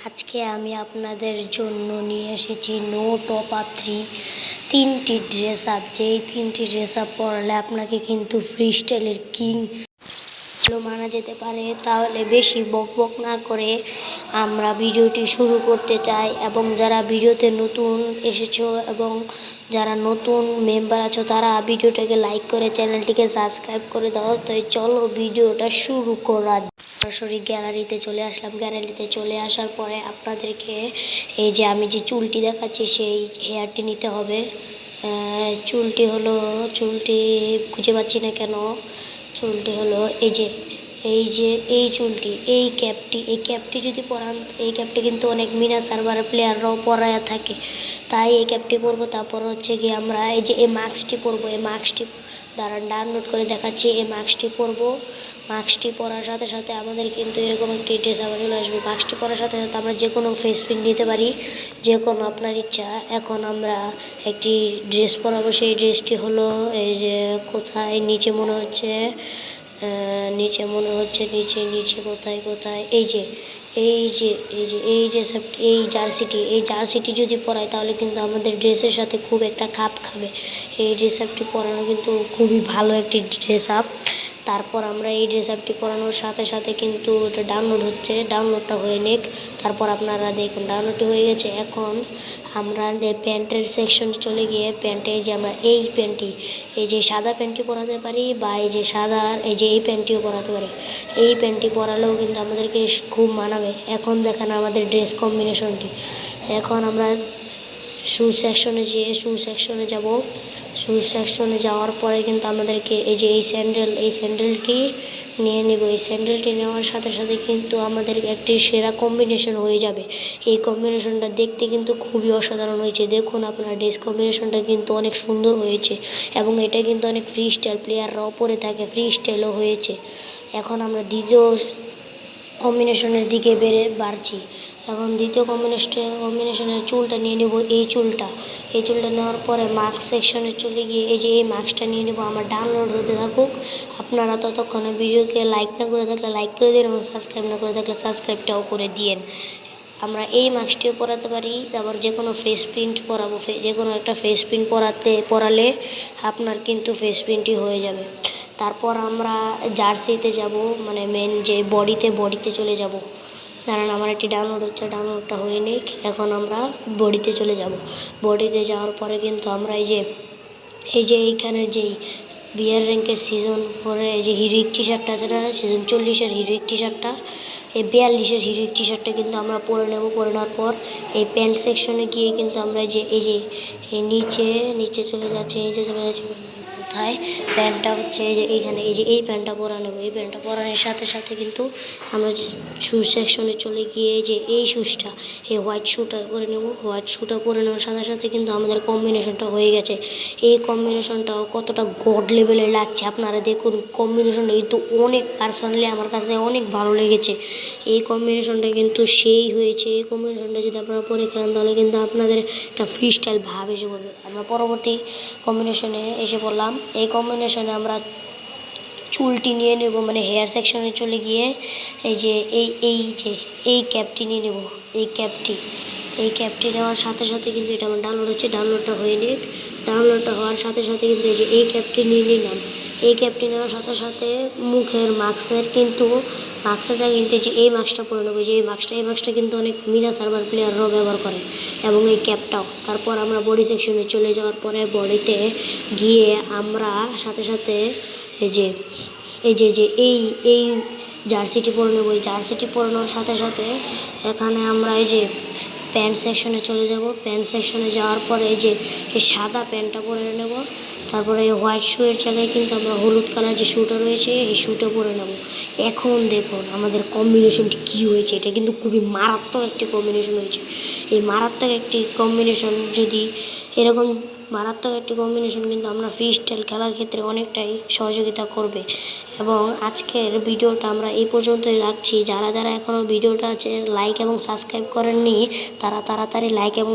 আজকে আমি আপনাদের জন্য নিয়ে এসেছি নো টপ আর তিনটি ড্রেস আপ, যেই তিনটি ড্রেস আপ পরালে আপনাকে কিন্তু ফ্রি স্টাইলের কিং মানা যেতে পারে। তাহলে বেশি বক বক না করে আমরা ভিডিওটি শুরু করতে চাই। এবং যারা ভিডিওতে নতুন এসেছো এবং যারা নতুন মেম্বার আছো তারা ভিডিওটাকে লাইক করে চ্যানেলটিকে সাবস্ক্রাইব করে দাও। তো চলো ভিডিওটা শুরু করা। সরাসরি গ্যালারিতে চলে আসলাম। গ্যালারিতে চলে আসার পরে আপনাদেরকে এই যে আমি যে চুলটি দেখাচ্ছি সেই হেয়ারটি নিতে হবে। চুলটি খুঁজে পাচ্ছি না কেন। চুলটি হলো এই চুলটি, এই ক্যাপটি যদি পরান, এই ক্যাপটি কিন্তু অনেক মিনা সার্ভার প্লেয়াররাও পরায়া থাকে, তাই এই ক্যাপটি পরবো। তারপর হচ্ছে কি আমরা এই মাস্কটি পরবো। এই মাস্কটি দ্বারা ডাউনলোড করে দেখাচ্ছি। এই মাস্কটি পরবো। মাস্কটি পরার সাথে সাথে আমাদের কিন্তু এরকম একটি ড্রেস আবার চলে আসবে। মাস্কটি পরার সাথে সাথে আমরা যে কোনো ফেস প্রিন্ট নিতে পারি, যে কোনো আপনার ইচ্ছা। এখন আমরা একটি ড্রেস পরাবো। সেই ড্রেসটি হলো এই যে কোথায় নিচে মনে হচ্ছে নিচে কোথায় এই জার্সিটি যদি পরাই তাহলে কিন্তু আমাদের ড্রেসের সাথে খুব একটা খাপ খাবে। এই ড্রেস আপটি পরানো কিন্তু খুবই ভালো একটি ড্রেস আপ। তারপর আমরা এই ড্রেস আপটি পরানোর সাথে সাথে কিন্তু এটা ডাউনলোডটা হয়ে নিক। তারপর আপনারা দেখুন ডাউনলোডটি হয়ে গেছে। এখন আমরা প্যান্টের সেকশনে চলে গিয়ে প্যান্টে যে আমরা এই প্যান্টটি, এই যে সাদা প্যান্টটি পরাতে পারি বা এই প্যান্টটিও পরাতে পারি। এই প্যান্টটি পরালেও কিন্তু আমাদেরকে খুব মানাবে। এখন দেখেন আমাদের ড্রেস কম্বিনেশনটি। এখন আমরা শু সেকশনে যাব। শু সেকশনে যাওয়ার পরে কিন্তু আমাদেরকে এই স্যান্ডেলটি নিয়ে নেব। এই স্যান্ডেলটি নেওয়ার সাথে সাথে কিন্তু আমাদের একটি সেরা কম্বিনেশন হয়ে যাবে। এই কম্বিনেশনটা দেখতে কিন্তু খুবই অসাধারণ হয়েছে। দেখুন আপনার ড্রেস কম্বিনেশনটা কিন্তু অনেক সুন্দর হয়েছে এবং এটা কিন্তু অনেক ফ্রি স্টাইল প্লেয়াররাও পরে থাকে, ফ্রি স্টাইলও হয়েছে। এখন আমরা দ্বিতীয় কম্বিনেশনের দিকে বাড়ছি। এখন দ্বিতীয় কম্বিনেশনের চুলটা নিয়ে নেব। এই চুলটা নেওয়ার পরে মাস্ক সেকশনে চলে গিয়ে এই মাস্কটা নিয়ে নেব। আমার ডাউনলোড হতে থাকুক। আপনারা ততক্ষণে ভিডিওকে লাইক না করে থাকলে লাইক করে দিন এবং সাবস্ক্রাইব না করে থাকলে সাবস্ক্রাইবটাও করে দিন। আমরা এই মাস্কটিও পরাতে পারি। তারপর যে কোনো ফেস প্রিন্ট পরাবো। যে কোনো একটা ফেস প্রিন্ট পরালে আপনার কিন্তু ফেস প্রিন্টই হয়ে যাবে। তারপর আমরা জার্সিতে যাব, মানে মেন যে বডিতে চলে যাব। কারণ আমার একটি ডাউনলোডটা হয়ে নিক। এখন আমরা বডিতে চলে যাব। বডিতে যাওয়ার পরে কিন্তু আমরা এইখানের যেই বিয়ার র্যাঙ্কের সিজন 4-এর এই যে হিরোইক টি শার্টটা আছে না, সিজন 40-এর হিরোইক টি শার্টটা, এই 42-এর হিরোইক টি শার্টটা কিন্তু আমরা পরে নেব। পরে নেওয়ার পর এই প্যান্ট সেকশনে গিয়ে কিন্তু আমরা নিচে চলে যাচ্ছে কোথায় প্যান্টটা হচ্ছে এইখানে এই প্যান্টটা পরা নেব। এই প্যান্টটা পরানোর সাথে সাথে কিন্তু আমরা শু সেকশনে চলে গিয়ে এই হোয়াইট শুটা পরে নেব। হোয়াইট শুটা পরে নেওয়ার সাথে সাথে কিন্তু আমাদের কম্বিনেশনটা হয়ে গেছে। এই কম্বিনেশনটাও কতটা গড লেভেলের লাগছে আপনারা দেখুন। কম্বিনেশনটা কিন্তু অনেক পার্সোনালি আমার কাছে অনেক ভালো লেগেছে। এই কম্বিনেশনটা কিন্তু সেই হয়েছে। এই কম্বিনেশনটা যদি আপনারা পরে খেলেন তাহলে কিন্তু আপনাদের একটা ফ্রি স্টাইল ভাব এসে পড়বে। আমরা পরবর্তী কম্বিনেশনে এসে পড়লাম। এই কম্বিনেশনে আমরা চুলটি নিয়ে নেব, মানে হেয়ার সেকশনে চলে গিয়ে এই ক্যাপটি নিয়ে নেব। এই ক্যাপটি নেওয়ার সাথে সাথে কিন্তু এটা আমার ডাউনলোডটা হয়ে নিক। ডাউনলোডটা হওয়ার সাথে সাথে কিন্তু এই ক্যাপটি নিয়ে নিলাম। এই ক্যাপটি নেওয়ার সাথে সাথে মুখের মাস্কের কিন্তু এই মাস্কটা পরে নেবো। এই মাস্কটা কিন্তু অনেক মিনা সার্ভার প্লেয়াররাও ব্যবহার করে এবং এই ক্যাপটাও। তারপর আমরা বডি সেকশনে চলে যাওয়ার পরে বডিতে গিয়ে আমরা সাথে সাথে এই জার্সিটি পরে নেবো। এই জার্সিটি পরে নেওয়ার সাথে সাথে এখানে আমরা প্যান্ট সেকশনে চলে যাব। প্যান্ট সেকশনে যাওয়ার পরে এই সাদা প্যান্টটা পরে নেব। তারপরে এই হোয়াইট শুয়ের জায়গায় কিন্তু আমরা হলুদ কালার যে শুটা রয়েছে এই শুটা পরে নেব। এখন দেখুন আমাদের কম্বিনেশনটি কী হয়েছে। এটা কিন্তু খুবই মারাত্মক একটি কম্বিনেশন হয়েছে। এই মারাত্মক একটি কম্বিনেশন কিন্তু আমরা ফ্রি স্টাইল খেলার ক্ষেত্রে অনেকটাই সহযোগিতা করবে। এবং আজকের ভিডিওটা আমরা এই পর্যন্তই রাখছি। যারা এখনও ভিডিওটা লাইক এবং সাবস্ক্রাইব করেননি তারা তাড়াতাড়ি লাইক এবং